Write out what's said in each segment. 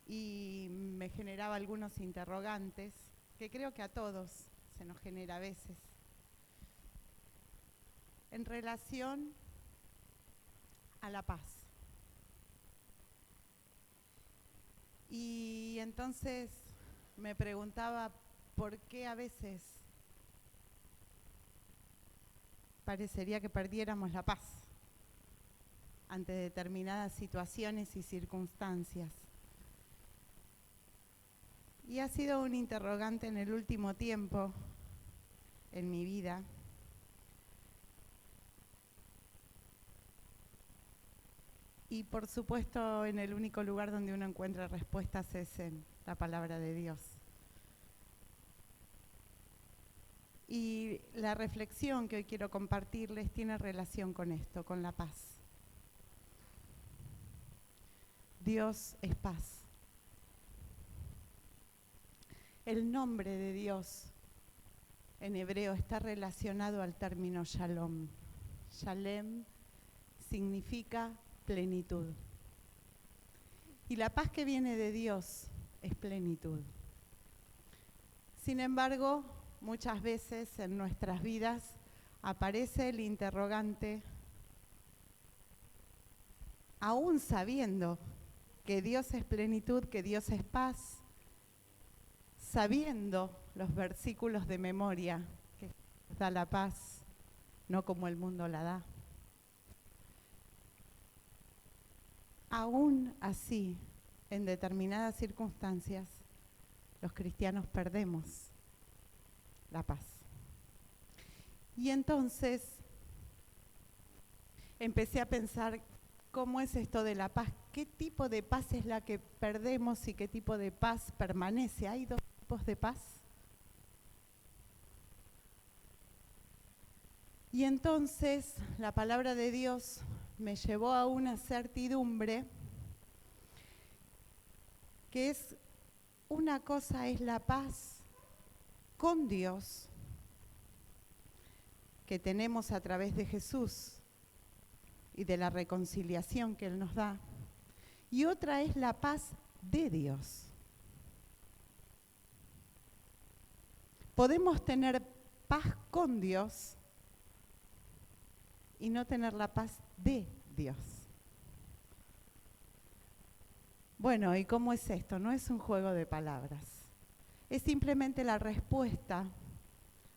y me generaba algunos interrogantes que creo que a todos se nos genera a veces en relación a la paz. Y entonces me preguntaba por qué a veces parecería que perdiéramos la paz ante determinadas situaciones y circunstancias. Y ha sido un interrogante en el último tiempo en mi vida. Y por supuesto, en el único lugar donde uno encuentra respuestas es en la palabra de Dios. Y la reflexión que hoy quiero compartirles tiene relación con esto, con la paz. Dios es paz. El nombre de Dios en hebreo está relacionado al término shalom. Shalem significa plenitud. Y la paz que viene de Dios es plenitud. Sin embargo, muchas veces en nuestras vidas aparece el interrogante, aún sabiendo que Dios es plenitud, que Dios es paz, sabiendo los versículos de memoria que da la paz, no como el mundo la da. Aún así, en determinadas circunstancias, los cristianos perdemos la paz. Y entonces empecé a pensar, ¿cómo es esto de la paz? ¿Qué tipo de paz es la que perdemos y qué tipo de paz permanece? ¿Hay dos tipos de paz? Y entonces la palabra de Dios me llevó a una certidumbre que es una cosa es la paz con Dios que tenemos a través de Jesús y de la reconciliación que Él nos da, y otra es la paz de Dios. Podemos tener paz con Dios y no tener la paz de Dios. Bueno, ¿y cómo es esto? No es un juego de palabras. Es simplemente la respuesta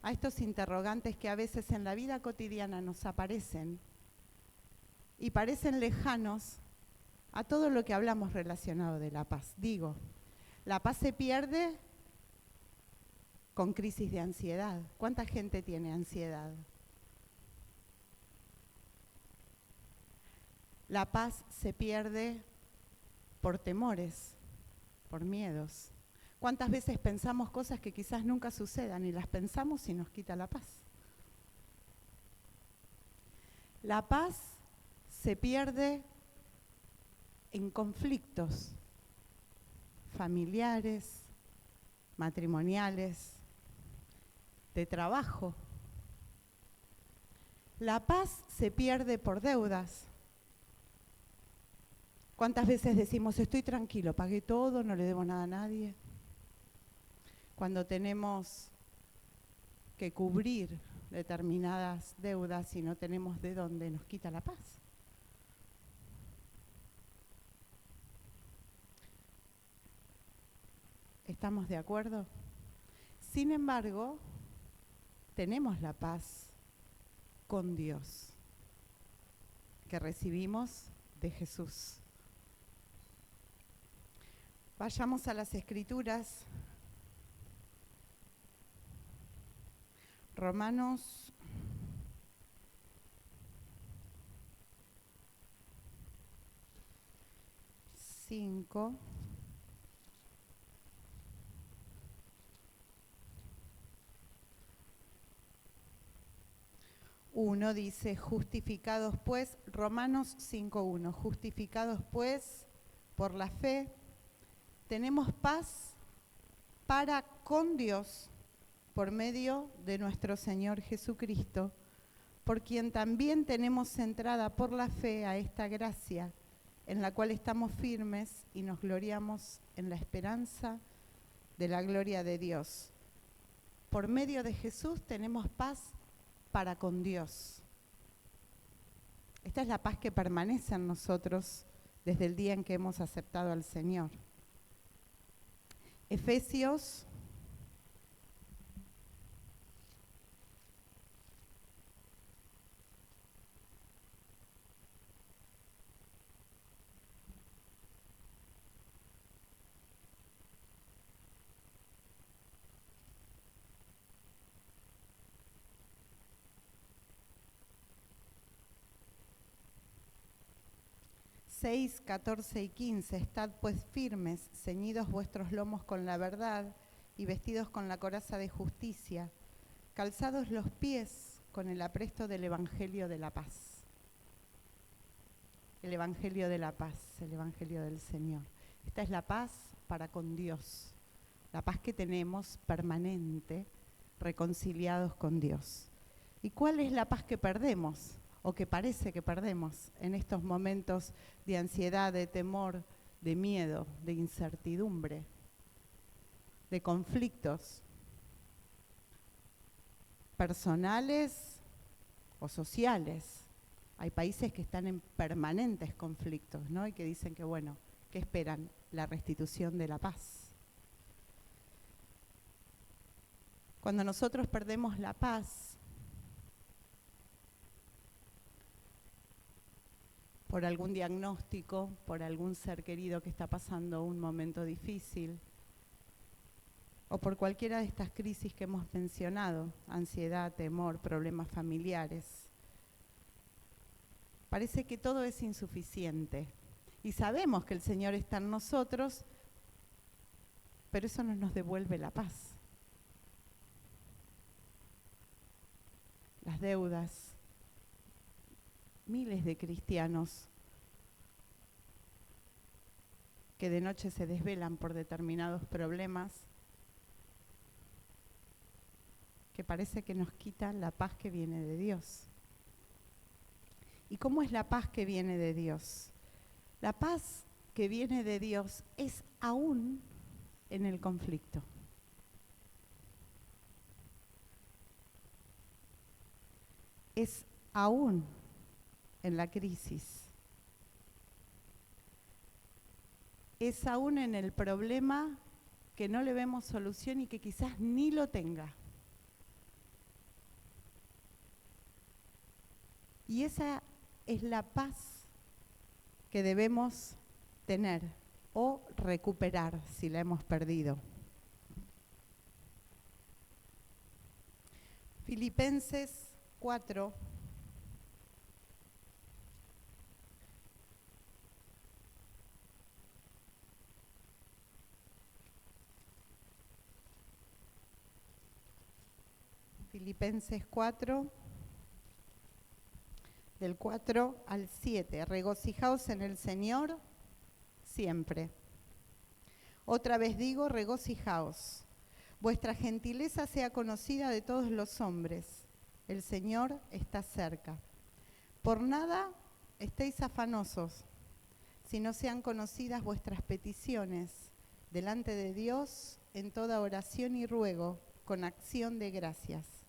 a estos interrogantes que a veces en la vida cotidiana nos aparecen y parecen lejanos a todo lo que hablamos relacionado de la paz. Digo, la paz se pierde con crisis de ansiedad. ¿Cuánta gente tiene ansiedad? La paz se pierde por temores, por miedos. ¿Cuántas veces pensamos cosas que quizás nunca sucedan y las pensamos y nos quita la paz? La paz se pierde en conflictos familiares, matrimoniales, de trabajo. La paz se pierde por deudas. ¿Cuántas veces decimos, estoy tranquilo, pagué todo, no le debo nada a nadie? Cuando tenemos que cubrir determinadas deudas y no tenemos de dónde, nos quita la paz. ¿Estamos de acuerdo? Sin embargo, tenemos la paz con Dios que recibimos de Jesús. Vayamos a las Escrituras. Romanos 5. Uno dice, justificados pues, Romanos 5:1, justificados pues por la fe, tenemos paz para con Dios por medio de nuestro Señor Jesucristo, por quien también tenemos entrada por la fe a esta gracia en la cual estamos firmes y nos gloriamos en la esperanza de la gloria de Dios. Por medio de Jesús tenemos paz para con Dios. Esta es la paz que permanece en nosotros desde el día en que hemos aceptado al Señor. Efesios 6, 14 y 15, estad pues firmes, ceñidos vuestros lomos con la verdad y vestidos con la coraza de justicia, calzados los pies con el apresto del Evangelio de la paz. El Evangelio de la paz, el Evangelio del Señor. Esta es la paz para con Dios, la paz que tenemos permanente, reconciliados con Dios. ¿Y cuál es la paz que perdemos? O que parece que perdemos en estos momentos de ansiedad, de temor, de miedo, de incertidumbre, de conflictos personales o sociales. Hay países que están en permanentes conflictos, ¿no? Y que dicen que, bueno, ¿qué esperan? La restitución de la paz. Cuando nosotros perdemos la paz, por algún diagnóstico, por algún ser querido que está pasando un momento difícil, o por cualquiera de estas crisis que hemos mencionado, ansiedad, temor, problemas familiares, parece que todo es insuficiente. Y sabemos que el Señor está en nosotros, pero eso no nos devuelve la paz. Las deudas, miles de cristianos que de noche se desvelan por determinados problemas, que parece que nos quita la paz que viene de Dios. ¿Y cómo es la paz que viene de Dios? La paz que viene de Dios es aún en el conflicto. Es aún en la crisis. Es aún en el problema que no le vemos solución y que quizás ni lo tenga. Y esa es la paz que debemos tener o recuperar si la hemos perdido. Filipenses 4. Filipenses 4, del 4 al 7. Regocijaos en el Señor siempre. Otra vez digo, regocijaos. Vuestra gentileza sea conocida de todos los hombres. El Señor está cerca. Por nada estéis afanosos, sino sean conocidas vuestras peticiones delante de Dios en toda oración y ruego, con acción de gracias.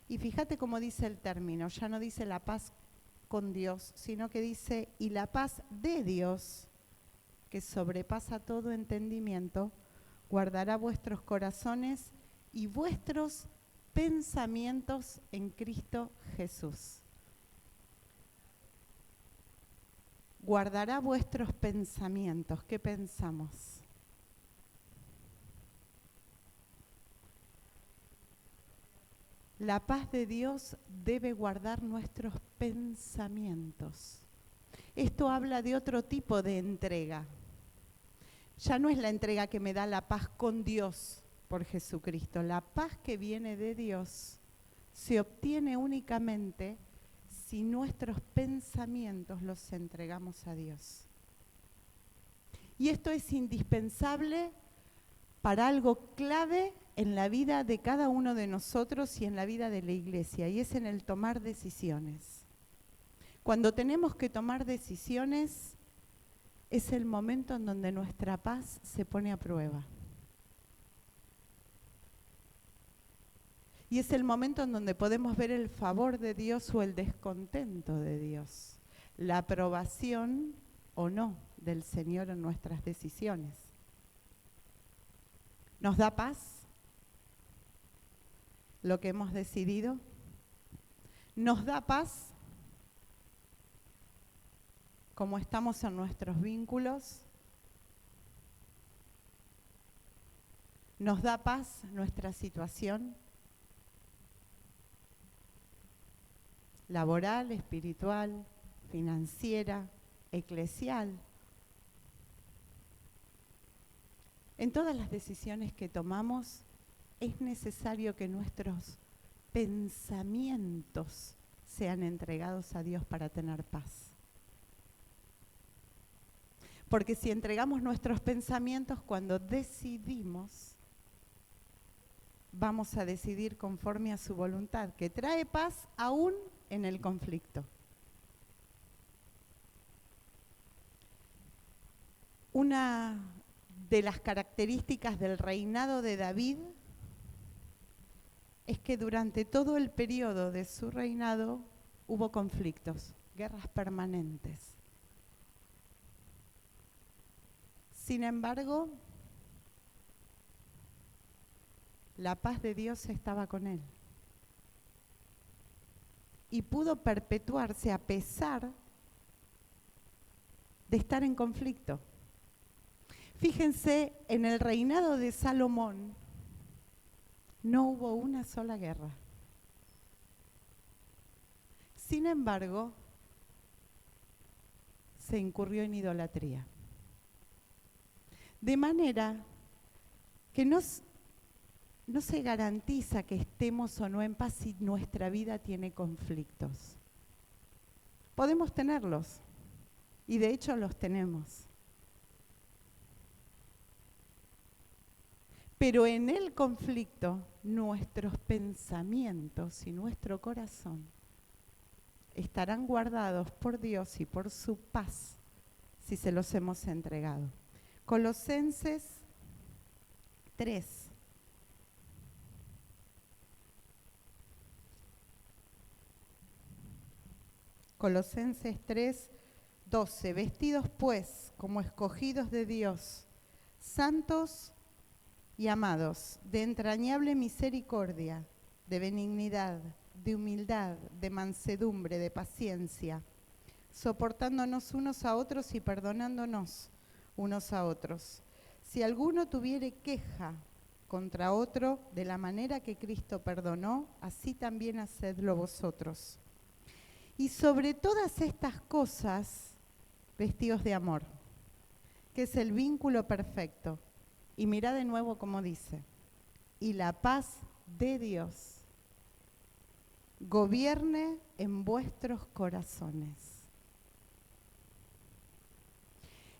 Y fíjate cómo dice el término, ya no dice la paz con Dios, sino que dice, y la paz de Dios, que sobrepasa todo entendimiento, guardará vuestros corazones y vuestros pensamientos en Cristo Jesús. Guardará vuestros pensamientos. ¿Qué pensamos? La paz de Dios debe guardar nuestros pensamientos. Esto habla de otro tipo de entrega. Ya no es la entrega que me da la paz con Dios por Jesucristo. La paz que viene de Dios se obtiene únicamente si nuestros pensamientos los entregamos a Dios. Y esto es indispensable para algo clave en la vida de cada uno de nosotros y en la vida de la iglesia, y es en el tomar decisiones. Cuando tenemos que tomar decisiones, es el momento en donde nuestra paz se pone a prueba. Y es el momento en donde podemos ver el favor de Dios o el descontento de Dios, la aprobación o no del Señor en nuestras decisiones. ¿Nos da paz lo que hemos decidido? ¿Nos da paz cómo estamos en nuestros vínculos? ¿Nos da paz nuestra situación laboral, espiritual, financiera, eclesial? En todas las decisiones que tomamos es necesario que nuestros pensamientos sean entregados a Dios para tener paz. Porque si entregamos nuestros pensamientos cuando decidimos, vamos a decidir conforme a su voluntad, que trae paz aún en el conflicto. Una de las características del reinado de David es que durante todo el periodo de su reinado hubo conflictos, guerras permanentes. Sin embargo, la paz de Dios estaba con él y pudo perpetuarse a pesar de estar en conflicto. Fíjense, en el reinado de Salomón no hubo una sola guerra. Sin embargo, se incurrió en idolatría. De manera que no se garantiza que estemos o no en paz si nuestra vida tiene conflictos. Podemos tenerlos, y de hecho los tenemos. Pero en el conflicto, nuestros pensamientos y nuestro corazón estarán guardados por Dios y por su paz si se los hemos entregado. Colosenses 3. Colosenses 3, 12. Vestidos pues como escogidos de Dios, santos y amados, de entrañable misericordia, de benignidad, de humildad, de mansedumbre, de paciencia, soportándonos unos a otros y perdonándonos unos a otros. Si alguno tuviere queja contra otro, de la manera que Cristo perdonó, así también hacedlo vosotros. Y sobre todas estas cosas, vestidos de amor, que es el vínculo perfecto. Y mira de nuevo cómo dice, y la paz de Dios gobierne en vuestros corazones.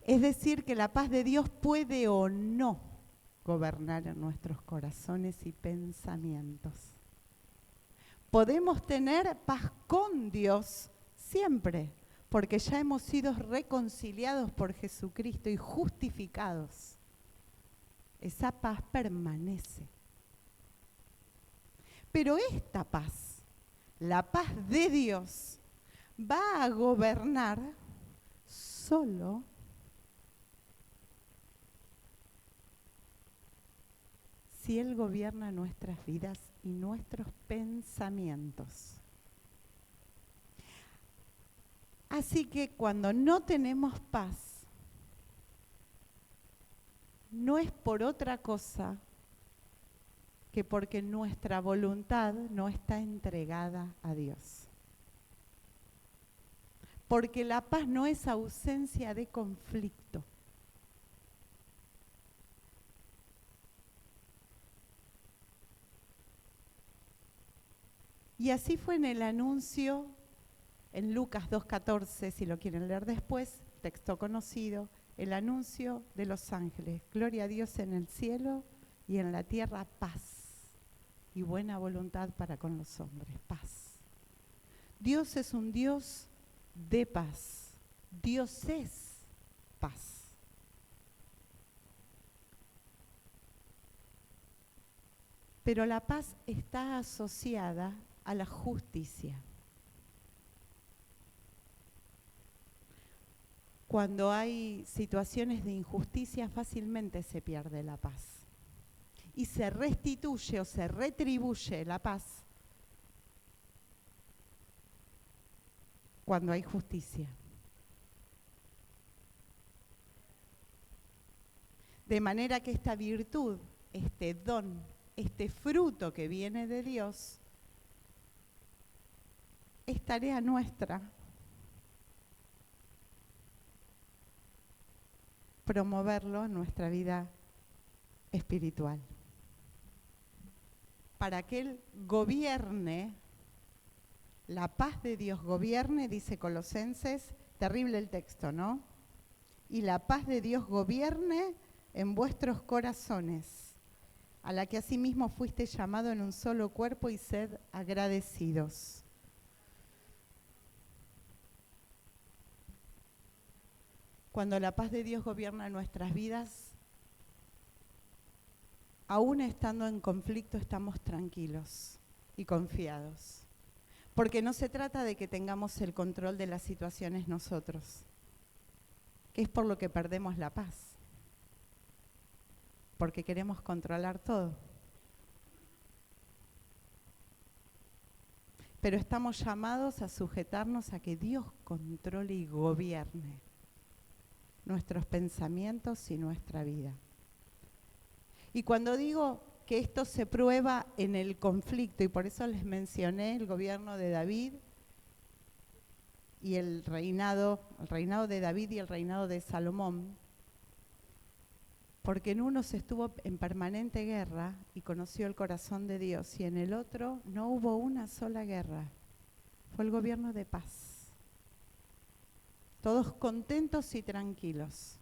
Es decir, que la paz de Dios puede o no gobernar en nuestros corazones y pensamientos. Podemos tener paz con Dios siempre, porque ya hemos sido reconciliados por Jesucristo y justificados. Esa paz permanece. Pero esta paz, la paz de Dios, va a gobernar solo si Él gobierna nuestras vidas y nuestros pensamientos. Así que cuando no tenemos paz, no es por otra cosa que porque nuestra voluntad no está entregada a Dios. Porque la paz no es ausencia de conflicto. Y así fue en el anuncio, en Lucas 2:14, si lo quieren leer después, texto conocido, el anuncio de los ángeles. Gloria a Dios en el cielo y en la tierra paz y buena voluntad para con los hombres. Paz. Dios es un Dios de paz. Dios es paz. Pero la paz está asociada a la justicia. Cuando hay situaciones de injusticia, fácilmente se pierde la paz. Y se restituye o se retribuye la paz cuando hay justicia. De manera que esta virtud, este don, este fruto que viene de Dios, es tarea nuestra promoverlo en nuestra vida espiritual. Para que Él gobierne, la paz de Dios gobierne, dice Colosenses, terrible el texto, ¿no? Y la paz de Dios gobierne en vuestros corazones, a la que asimismo fuiste llamado en un solo cuerpo, y sed agradecidos. Cuando la paz de Dios gobierna nuestras vidas, aún estando en conflicto, estamos tranquilos y confiados. Porque no se trata de que tengamos el control de las situaciones nosotros, que es por lo que perdemos la paz. Porque queremos controlar todo. Pero estamos llamados a sujetarnos a que Dios controle y gobierne nuestros pensamientos y nuestra vida. Y cuando digo que esto se prueba en el conflicto, y por eso les mencioné el gobierno de David y el reinado de David y el reinado de Salomón, porque en uno se estuvo en permanente guerra y conoció el corazón de Dios, y en el otro no hubo una sola guerra. Fue el gobierno de paz. Todos contentos y tranquilos.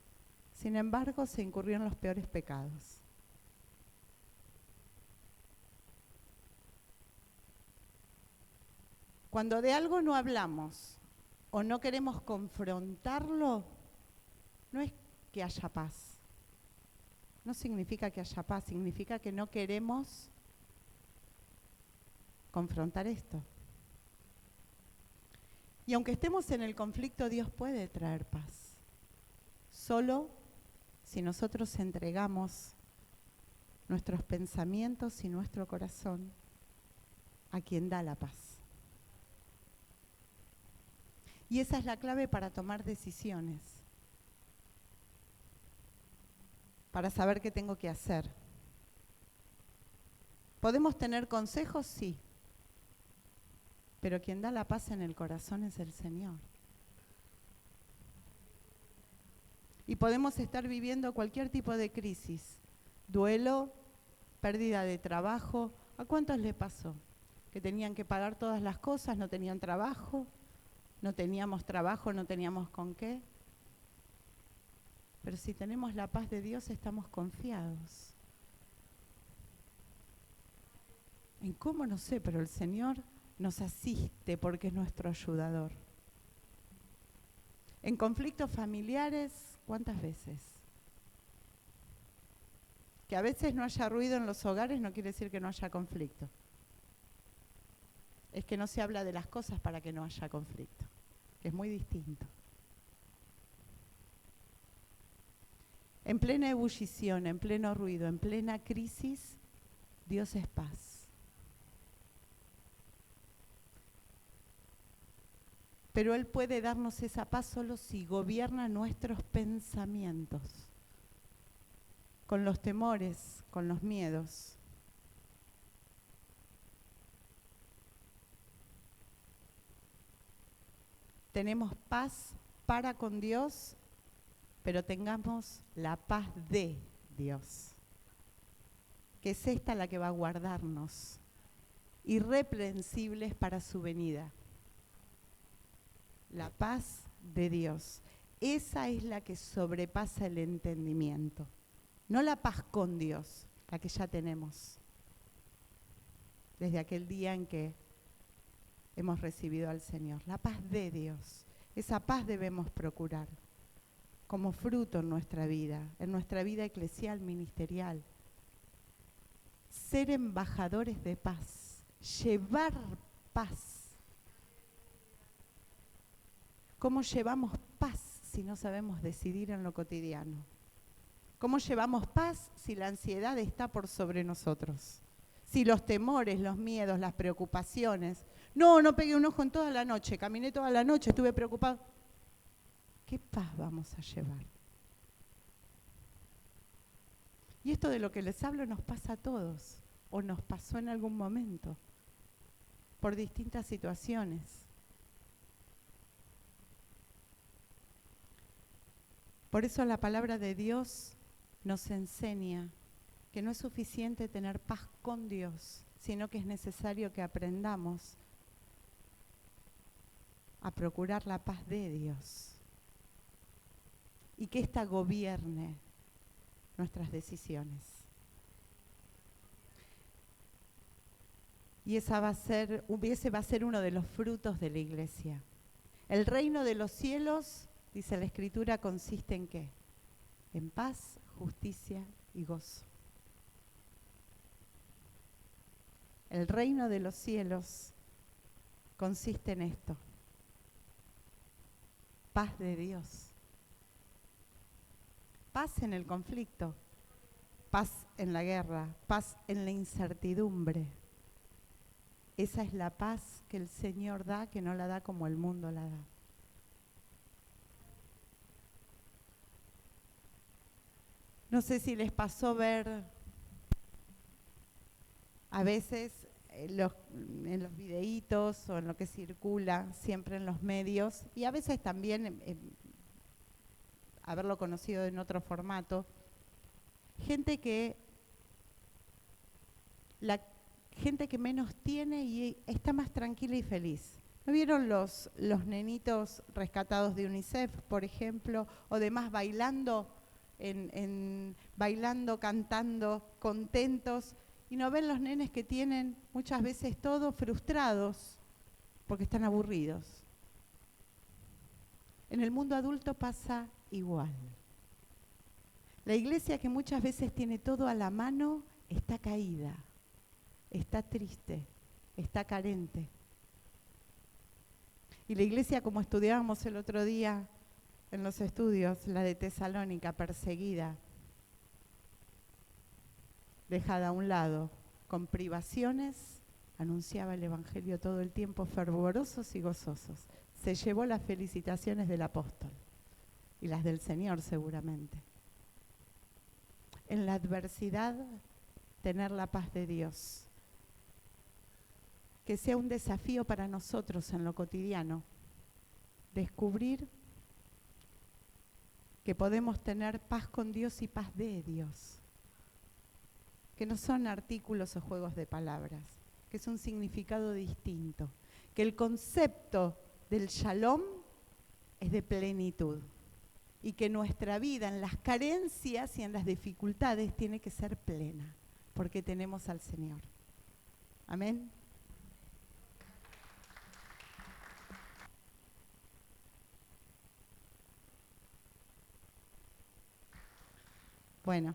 Sin embargo, se incurrió en los peores pecados. Cuando de algo no hablamos o no queremos confrontarlo, no es que haya paz. No significa que haya paz, significa que no queremos confrontar esto. Y aunque estemos en el conflicto, Dios puede traer paz. Solo si nosotros entregamos nuestros pensamientos y nuestro corazón a quien da la paz. Y esa es la clave para tomar decisiones, para saber qué tengo que hacer. ¿Podemos tener consejos? Sí. Pero quien da la paz en el corazón es el Señor. Y podemos estar viviendo cualquier tipo de crisis, duelo, pérdida de trabajo. ¿A cuántos les pasó? Que tenían que pagar todas las cosas, no tenían trabajo, no teníamos trabajo, no teníamos con qué. Pero si tenemos la paz de Dios, estamos confiados. ¿En cómo? No sé, pero el Señor nos asiste porque es nuestro ayudador. En conflictos familiares, ¿cuántas veces? Que a veces no haya ruido en los hogares no quiere decir que no haya conflicto. Es que no se habla de las cosas para que no haya conflicto, que es muy distinto. En plena ebullición, en pleno ruido, en plena crisis, Dios es paz. Pero Él puede darnos esa paz solo si gobierna nuestros pensamientos, con los temores, con los miedos. Tenemos paz para con Dios, pero tengamos la paz de Dios, que es esta la que va a guardarnos, irreprensibles para su venida. La paz de Dios. Esa es la que sobrepasa el entendimiento. No la paz con Dios, la que ya tenemos. Desde aquel día en que hemos recibido al Señor. La paz de Dios. Esa paz debemos procurar. como fruto en nuestra vida eclesial, ministerial. Ser embajadores de paz, llevar paz. ¿Cómo llevamos paz si no sabemos decidir en lo cotidiano? ¿Cómo llevamos paz si la ansiedad está por sobre nosotros? Si los temores, los miedos, las preocupaciones. No pegué un ojo en toda la noche, caminé toda la noche, estuve preocupado. ¿Qué paz vamos a llevar? Y esto de lo que les hablo nos pasa a todos, o nos pasó en algún momento, por distintas situaciones. Por eso la palabra de Dios nos enseña que no es suficiente tener paz con Dios, sino que es necesario que aprendamos a procurar la paz de Dios y que ésta gobierne nuestras decisiones. Y ese va a ser uno de los frutos de la iglesia. El reino de los cielos, dice la Escritura, consiste en ¿qué? En paz, justicia y gozo. El reino de los cielos consiste en esto. Paz de Dios. Paz en el conflicto, paz en la guerra, paz en la incertidumbre. Esa es la paz que el Señor da, que no la da como el mundo la da. No sé si les pasó ver a veces en los videitos o en lo que circula siempre en los medios, y a veces también haberlo conocido en otro formato, gente que menos tiene y está más tranquila y feliz. ¿No vieron los nenitos rescatados de UNICEF, por ejemplo, o demás bailando, bailando, cantando, contentos? Y no ven los nenes que tienen muchas veces todo frustrados porque están aburridos. En el mundo adulto pasa igual. La iglesia, que muchas veces tiene todo a la mano, está caída, está triste, está carente. Y la iglesia, como estudiábamos el otro día en los estudios, la de Tesalónica, perseguida, dejada a un lado, con privaciones, anunciaba el Evangelio todo el tiempo, fervorosos y gozosos. Se llevó las felicitaciones del apóstol y las del Señor seguramente. En la adversidad, tener la paz de Dios. Que sea un desafío para nosotros en lo cotidiano, descubrir que podemos tener paz con Dios y paz de Dios. Que no son artículos o juegos de palabras, que es un significado distinto. Que el concepto del shalom es de plenitud. Y que nuestra vida en las carencias y en las dificultades tiene que ser plena, porque tenemos al Señor. Amén. Bueno.